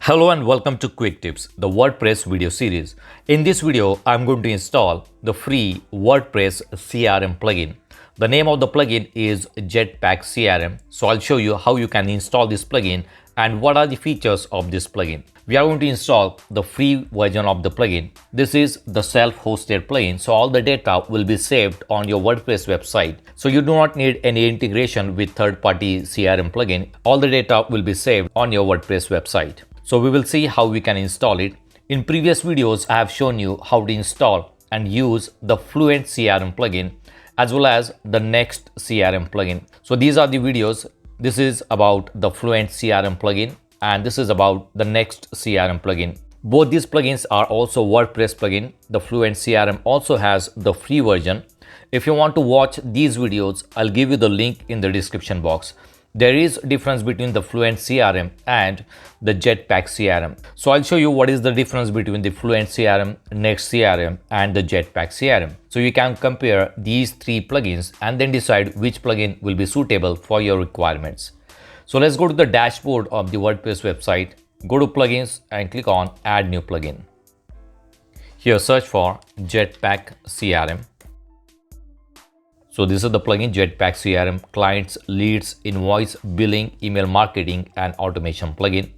Hello and welcome to Quick Tips, the WordPress video series. In this video, I'm going to install the free WordPress CRM plugin. The name of the plugin is JetPack CRM. So I'll show you how you can install this plugin and what are the features of this plugin. We are going to install the free version of the plugin. This is the self-hosted plugin, so all the data will be saved on your WordPress website. So you do not need any integration with third-party CRM plugin. All the data will be saved on your WordPress website. So we will see how we can install it. In previous videos, I have shown you how to install and use the Fluent CRM plugin as well as the Next CRM plugin. So these are the videos. This is about the Fluent CRM plugin and this is about the Next CRM plugin. Both these plugins are also WordPress plugin. The Fluent CRM also has the free version. If you want to watch these videos, I'll give you the link in the description box. There is a difference between the Fluent CRM and the JetPack CRM. So I'll show you what is the difference between the Fluent CRM, Next CRM and the JetPack CRM. So you can compare these three plugins and then decide which plugin will be suitable for your requirements. So let's go to the dashboard of the WordPress website, go to plugins and click on add new plugin. Here search for JetPack CRM. So this is the plugin JetPack CRM clients, leads, invoice, billing, email marketing and automation plugin.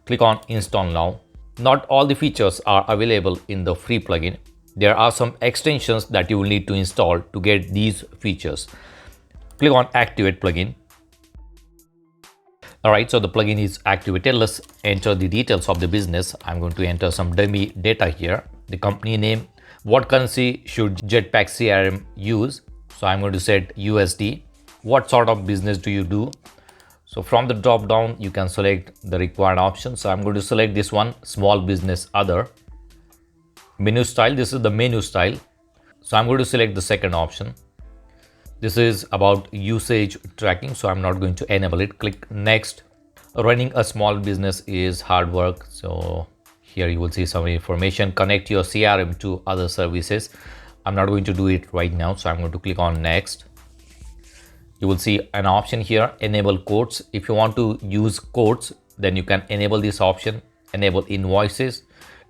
Click on install now. Not all the features are available in the free plugin. There are some extensions that you will need to install to get these features. Click on activate plugin. Alright, so the plugin is activated. Let's enter the details of the business. I'm going to enter some dummy data here. The company name, what currency should JetPack CRM use? So I'm going to set USD. What sort of business do you do? So from the drop down, you can select the required option. So I'm going to select this one, small business other. Menu style, this is the menu style. So I'm going to select the second option. This is about usage tracking. So I'm not going to enable it. Click next. Running a small business is hard work. So here you will see some information. Connect your CRM to other services. I'm not going to do it right now, so I'm going to click on next. You will see an option here, enable quotes. If you want to use quotes, then you can enable this option, enable invoices,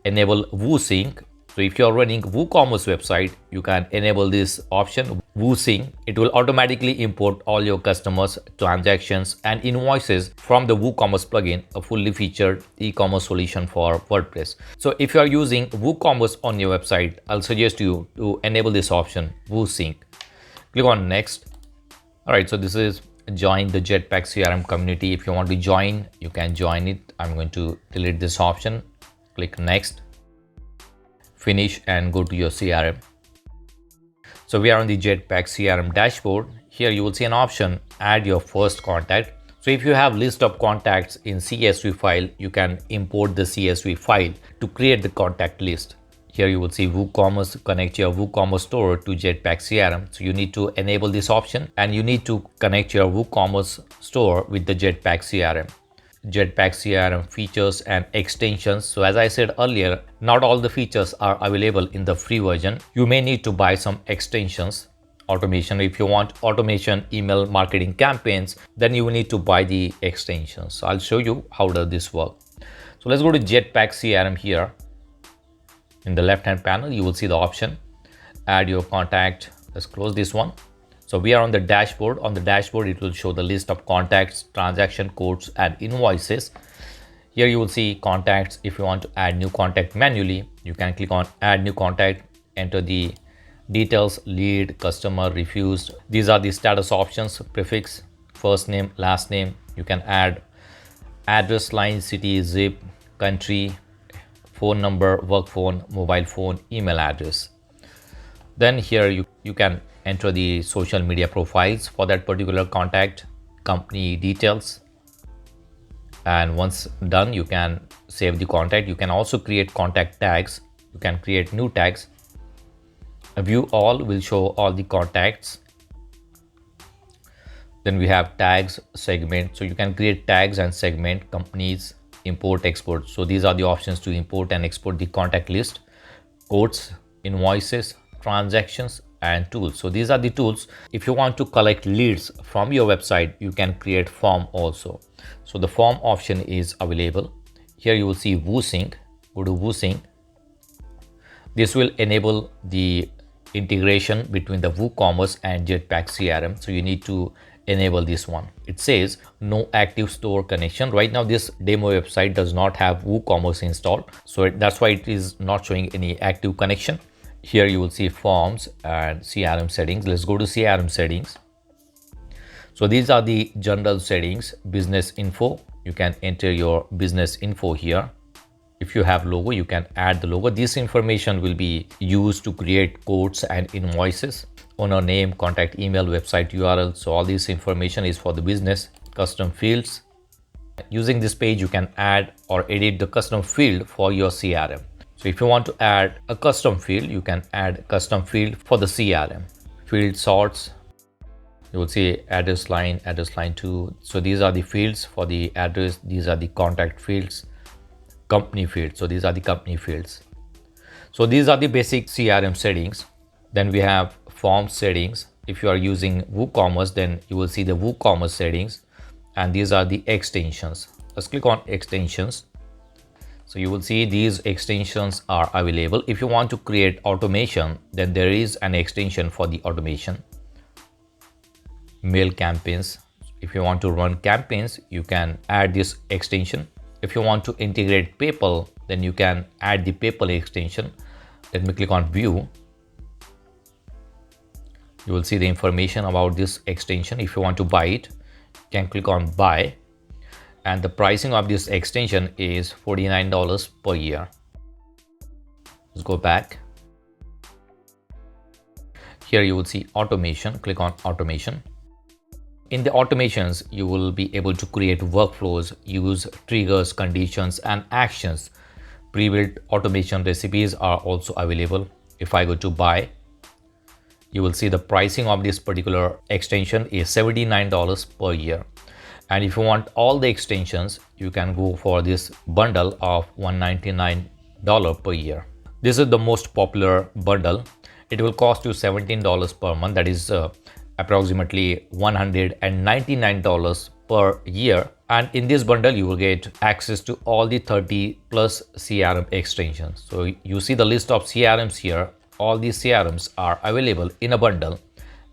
enable WooSync. So if you're running WooCommerce website, you can enable this option, WooSync. It will automatically import all your customers, transactions and invoices from the WooCommerce plugin, a fully featured e-commerce solution for WordPress. So if you are using WooCommerce on your website, I'll suggest you to enable this option, WooSync. Click on next. All right, so this is join the JetPack CRM community. If you want to join, you can join it. I'm going to delete this option. Click next. Finish and go to your CRM. So we are on the JetPack CRM dashboard. Here you will see an option, add your first contact. So if you have list of contacts in CSV file, you can import the CSV file to create the contact list. Here you will see WooCommerce, connect your WooCommerce store to JetPack CRM. So you need to enable this option and you need to connect your WooCommerce store with the JetPack CRM. JetPack CRM features and extensions. So as I said earlier, not all the features are available in the free version. You may need to buy some extensions. Automation, if you want automation email marketing campaigns, then you will need to buy the extensions. So I'll show you how does this work. So let's go to JetPack CRM here. In the left hand panel, you will see the option, add your contact. Let's close this one. So we are on the dashboard. On the dashboard, it will show the list of contacts, transaction codes and invoices. Here you will see contacts. If you want to add new contact manually, you can click on add new contact, enter the details, lead, customer, refused. These are the status options, prefix, first name, last name. You can add address line, city, zip, country, phone number, work phone, mobile phone, email address. Then here you can enter the social media profiles for that particular contact, company details. And once done, you can save the contact. You can also create contact tags. You can create new tags. View all will show all the contacts. Then we have tags, segment. So you can create tags and segment, companies, import, export. So these are the options to import and export the contact list, quotes, invoices, transactions and tools. So these are the tools. If you want to collect leads from your website, you can create form also. So the form option is available. Here you will see WooSync. Go to WooSync. This will enable the integration between the WooCommerce and JetPack CRM. So you need to enable this one. It says no active store connection. Right now this demo website does not have WooCommerce installed, so that's why it is not showing any active connection. Here you will see forms and CRM settings. Let's go to CRM settings. So these are the general settings. Business info, you can enter your business info here. If you have logo, you can add the logo. This information will be used to create quotes and invoices. Owner name, contact email, website URL. So all this information is for the business. Custom fields. Using this page, you can add or edit the custom field for your CRM. So if you want to add a custom field, you can add a custom field for the CRM. Field sorts. You will see address line 2. So these are the fields for the address. These are the contact fields. Company field. So these are the company fields. So these are the basic CRM settings. Then we have form settings. If you are using WooCommerce, then you will see the WooCommerce settings, and these are the extensions. Let's click on extensions. So you will see these extensions are available. If you want to create automation, then there is an extension for the automation. Mail campaigns. If you want to run campaigns, you can add this extension. If you want to integrate PayPal, then you can add the PayPal extension. Let me click on view. You will see the information about this extension. If you want to buy it, you can click on buy. And the pricing of this extension is $49 per year. Let's go back. Here you will see automation. Click on automation. In the automations, you will be able to create workflows, use triggers, conditions, and actions. Pre-built automation recipes are also available. If I go to buy, you will see the pricing of this particular extension is $79 per year. And if you want all the extensions, you can go for this bundle of $199 per year. This is the most popular bundle. It will cost you $17 per month. That is approximately $199 per year. And in this bundle, you will get access to all the 30 plus CRM extensions. So you see the list of CRMs here. All these CRMs are available in a bundle,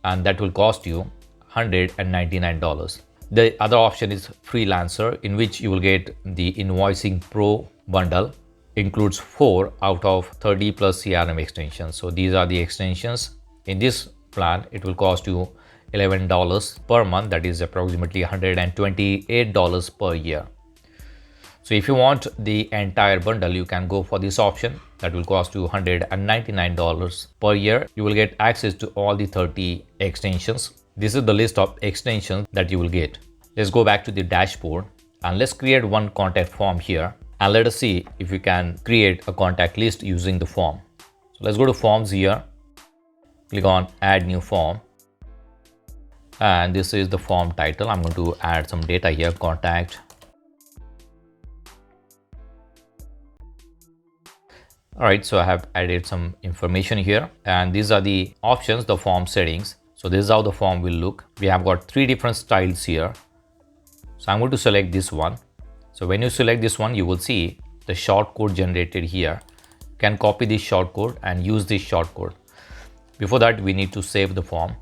and that will cost you $199. The other option is Freelancer, in which you will get the Invoicing Pro bundle. Includes 4 out of 30 plus CRM extensions. So these are the extensions. In this plan, it will cost you $11 per month. That is approximately $128 per year. So if you want the entire bundle, you can go for this option. That will cost you $199 per year. You will get access to all the 30 extensions. This is the list of extensions that you will get. Let's go back to the dashboard and let's create one contact form here. And let us see if we can create a contact list using the form. So let's go to forms here. Click on add new form. And this is the form title. I'm going to add some data here, contact. All right, so I have added some information here, and these are the options, the form settings. So this is how the form will look. We have got 3 different styles here. So I'm going to select this one. So when you select this one, you will see the short code generated here. You can copy this short code and use this short code. Before that, we need to save the form.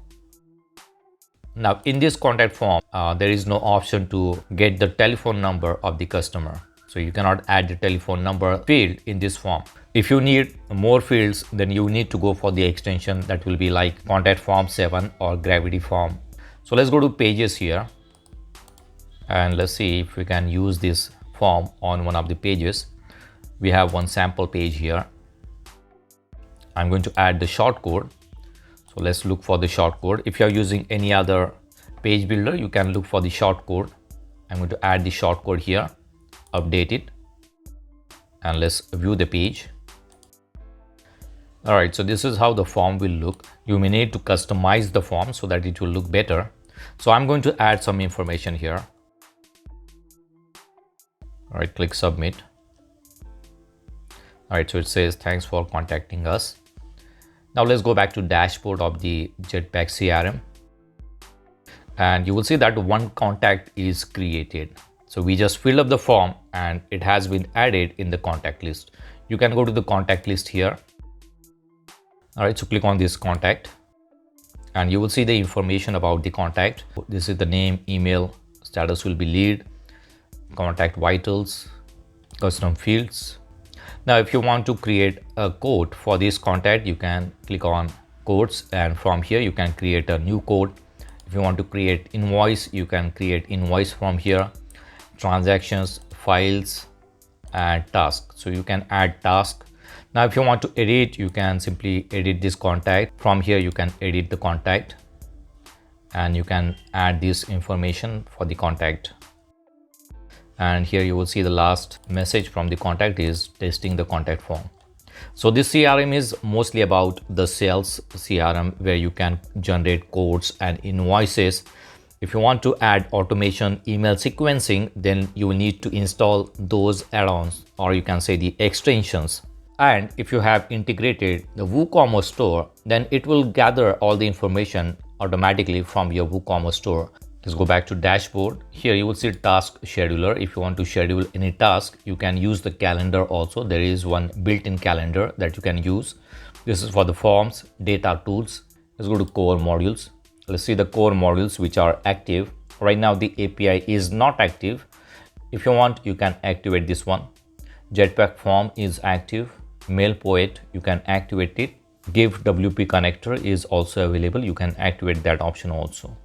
Now in this contact form, there is no option to get the telephone number of the customer. So you cannot add the telephone number field in this form. If you need more fields, then you need to go for the extension that will be like contact form 7 or gravity form. So let's go to pages here. And let's see if we can use this form on one of the pages. We have one sample page here. I'm going to add the short code. So let's look for the short code. If you are using any other page builder, you can look for the short code. I'm going to add the short code here, update it, and let's view the page. All right, so this is how the form will look. You may need to customize the form so that it will look better. So I'm going to add some information here. All right, click submit. All right, so it says thanks for contacting us. Now let's go back to dashboard of the JetPack CRM. And you will see that one contact is created. So we just filled up the form and it has been added in the contact list. You can go to the contact list here. All right, so click on this contact and you will see the information about the contact. This is the name, email, status will be lead, contact vitals, custom fields. Now, if you want to create a code for this contact, you can click on codes, and from here you can create a new code. If you want to create invoice, you can create invoice from here, transactions, files, and task. So you can add task. Now, if you want to edit, you can simply edit this contact. From here, you can edit the contact and you can add this information for the contact. And here you will see the last message from the contact is testing the contact form. So this CRM is mostly about the sales CRM, where you can generate codes and invoices. If you want to add automation, email sequencing, then you will need to install those add-ons, or you can say the extensions. And if you have integrated the WooCommerce store, then it will gather all the information automatically from your WooCommerce store. Let's go back to dashboard. Here you will see task scheduler. If you want to schedule any task, you can use the calendar also. There is one built-in calendar that you can use. This is for the forms, data tools. Let's go to core modules. Let's see the core modules which are active. Right now the API is not active. If you want, you can activate this one. JetPack form is active. MailPoet, you can activate it. Give WP connector is also available. You can activate that option also.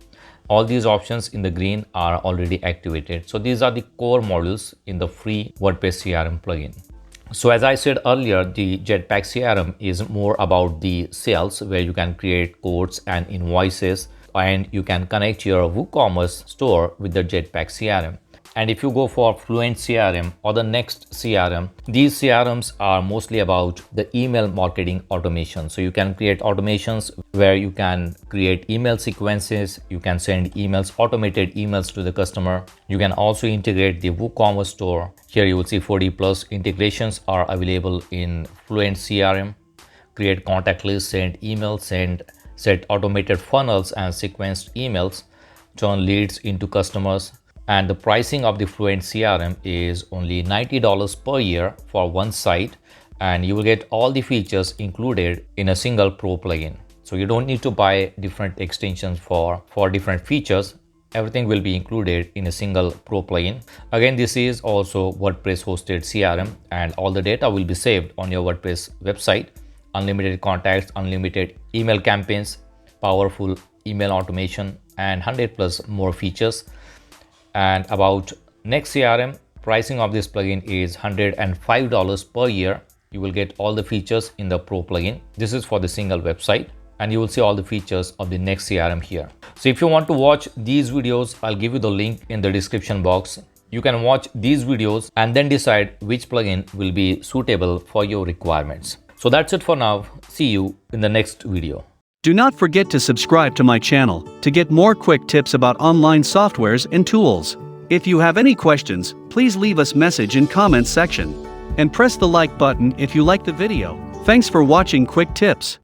All these options in the green are already activated. So these are the core modules in the free WordPress CRM plugin. So as I said earlier, the JetPack CRM is more about the sales, where you can create codes and invoices, and you can connect your WooCommerce store with the JetPack CRM. And if you go for Fluent CRM or the Next CRM, these CRMs are mostly about the email marketing automation. So you can create automations where you can create email sequences, you can send emails, automated emails to the customer. You can also integrate the WooCommerce store. Here you will see 40+ integrations are available in Fluent CRM. Create contact lists, send emails, set automated funnels and sequenced emails, turn leads into customers. And the pricing of the Fluent CRM is only $90 per year for one site, and you will get all the features included in a single pro plugin. So you don't need to buy different extensions for different features. Everything will be included in a single pro plugin. Again, this is also WordPress hosted CRM, and all the data will be saved on your WordPress website. Unlimited contacts, unlimited email campaigns, powerful email automation, and 100+ more features. And about Next CRM, pricing of this plugin is $105 per year. You will get all the features in the pro plugin. This is for the single website, and you will see all the features of the Next CRM here. So if you want to watch these videos, I'll give you the link in the description box. You can watch these videos and then decide which plugin will be suitable for your requirements. So that's it for now. See you in the next video. Do not forget to subscribe to my channel to get more quick tips about online softwares and tools. If you have any questions, please leave us message in comments section. And press the like button if you like the video. Thanks for watching Quick Tips.